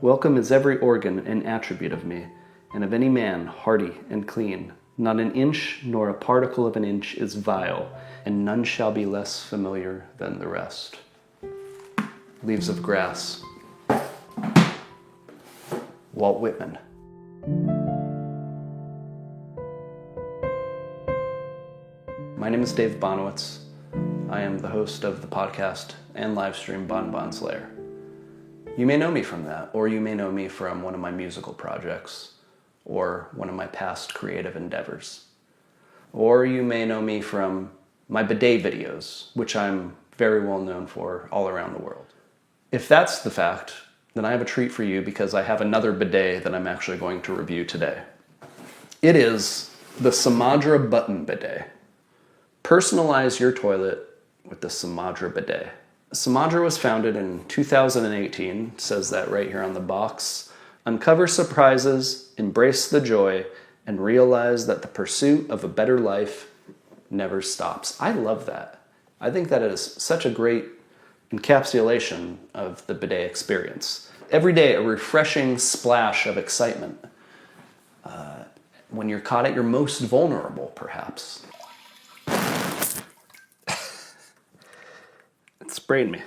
Welcome is every organ and attribute of me, and of any man hearty and clean. Not an inch nor a particle of an inch is vile, and none shall be less familiar than the rest. Leaves of Grass. Walt Whitman. My name is Dave Bonowitz. I am the host of the podcast and live stream Bon Bon Slayer. You may know me from that, or you may know me from one of my musical projects, or one of my past creative endeavors. Or you may know me from my bidet videos, which I'm very well known for all around the world. If that's the fact, then I have a treat for you because I have another bidet that I'm actually going to review today. It is the Samodra Button Bidet. Personalize your toilet with the Samodra Bidet. Samodra was founded in 2018, says that right here on the box. Uncover surprises, embrace the joy, and realize that the pursuit of a better life never stops. I love that. I think that is such a great encapsulation of the bidet experience. Every day, a refreshing splash of excitement. When you're caught at your most vulnerable, perhaps. It sprayed me.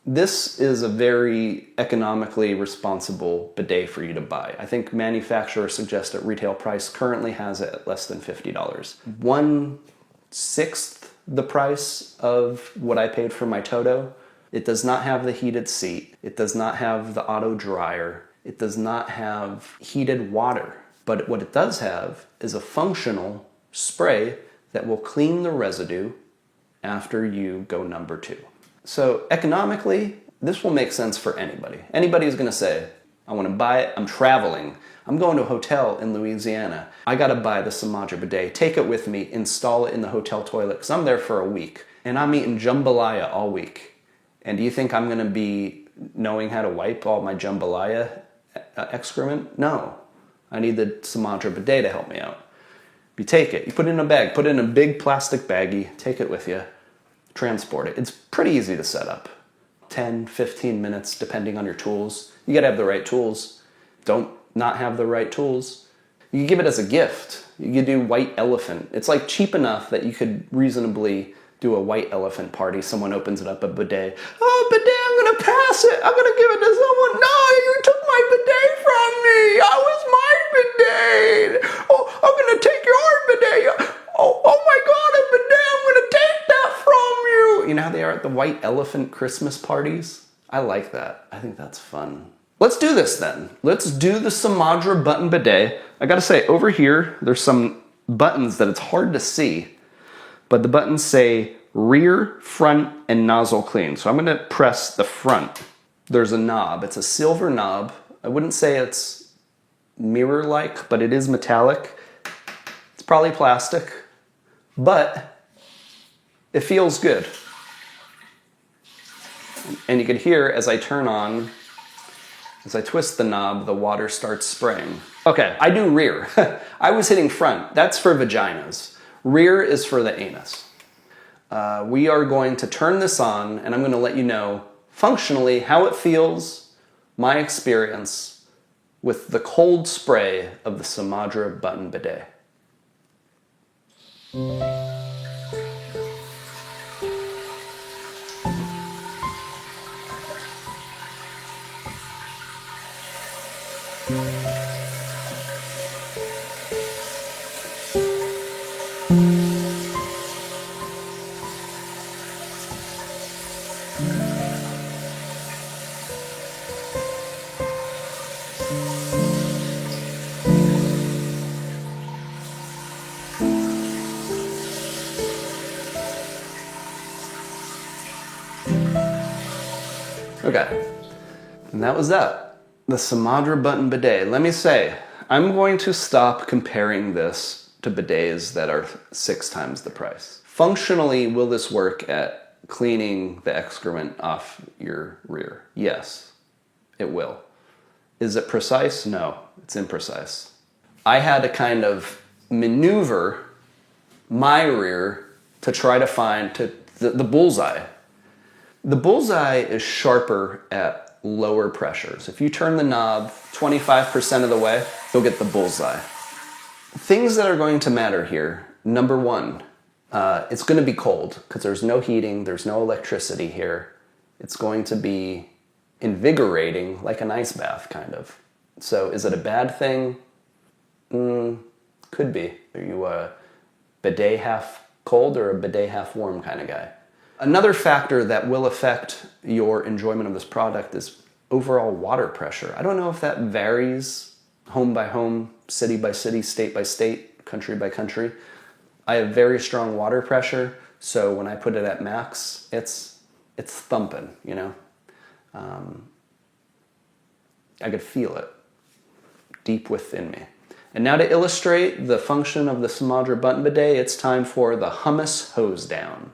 This is a very economically responsible bidet for you to buy. I think manufacturers suggest that retail price currently has it at less than $50. 1/6 the price of what I paid for my Toto. It does not have the heated seat. It does not have the auto dryer. It does not have heated water. But what it does have is a functional spray that will clean the residue after you go number 2. So economically, this will make sense for anybody. Anybody who's gonna say, I wanna buy it, I'm traveling, I'm going to a hotel in Louisiana, I gotta buy the Samodra Bidet, take it with me, install it in the hotel toilet, because I'm there for a week, and I'm eating jambalaya all week. And do you think I'm gonna be knowing how to wipe all my jambalaya excrement? No. I need the Samodra Bidet to help me out. You take it, you put it in a bag, put it in a big plastic baggie, take it with you, transport it. It's pretty easy to set up. 10, 15 minutes, depending on your tools. You gotta have the right tools. Don't not have the right tools. You can give it as a gift. You could do white elephant. It's like cheap enough that you could reasonably do a white elephant party. Someone opens it up, a bidet. Oh, bidet, I'm gonna pass it. I'm gonna give it to someone. No, you took my bidet from me. I was my bidet. Oh, I'm gonna take your bidet. Oh my God, a bidet, I'm gonna take that from you. You know how they are at the white elephant Christmas parties? I like that. I think that's fun. Let's do this then. Let's do the Samodra Button Bidet. I gotta say, over here, there's some buttons that it's hard to see, but the buttons say rear, front, and nozzle clean. So I'm gonna press the front. There's a knob. It's a silver knob. I wouldn't say it's mirror-like, but it is metallic. It's probably plastic, but it feels good. And you can hear as I turn on, as I twist the knob, the water starts spraying. Okay, I do rear. I was hitting front. That's for vaginas. Rear is for the anus. We are going to turn this on, and I'm going to let you know functionally how it feels, my experience with the cold spray of the Samodra Button Bidet. Okay, and that was that. The Samodra Button Bidet. Let me say, I'm going to stop comparing this to bidets that are 6 times the price. Functionally, will this work at cleaning the excrement off your rear? Yes, it will. Is it precise? No, it's imprecise. I had to kind of maneuver my rear to try to find the bullseye. The bullseye is sharper at lower pressures. If you turn the knob 25% of the way, you'll get the bullseye. Things that are going to matter here. Number one, it's going to be cold because there's no heating, there's no electricity here. It's going to be invigorating, like an ice bath, kind of. So is it a bad thing? Could be. Are you a bidet half cold or a bidet half warm kind of guy? Another factor that will affect your enjoyment of this product is overall water pressure. I don't know if that varies home by home, city by city, state by state, country by country. I have very strong water pressure, so when I put it at max, it's thumping, you know? I could feel it deep within me. And now to illustrate the function of the Samodra Button Bidet, it's time for the hummus hose down.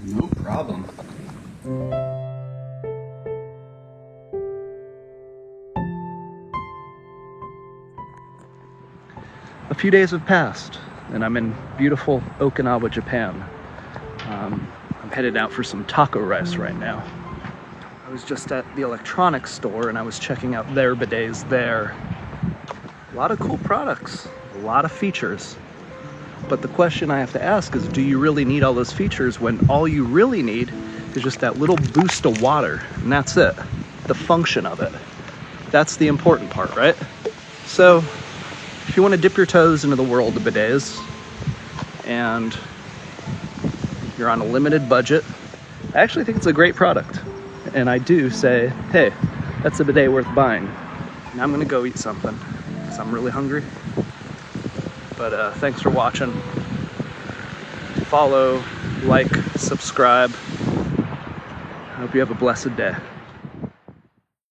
No problem. A few days have passed, and I'm in beautiful Okinawa, Japan. I'm headed out for some taco rice right now. I was just at the electronics store and I was checking out their bidets there. A lot of cool products, a lot of features. But the question I have to ask is, do you really need all those features when all you really need is just that little boost of water, and that's it. The function of it. That's the important part, right? So, if you want to dip your toes into the world of bidets, and you're on a limited budget, I actually think it's a great product. And I do say, hey, that's a bidet worth buying. Now I'm gonna go eat something, because I'm really hungry. But thanks for watching. Follow, like, subscribe. I hope you have a blessed day.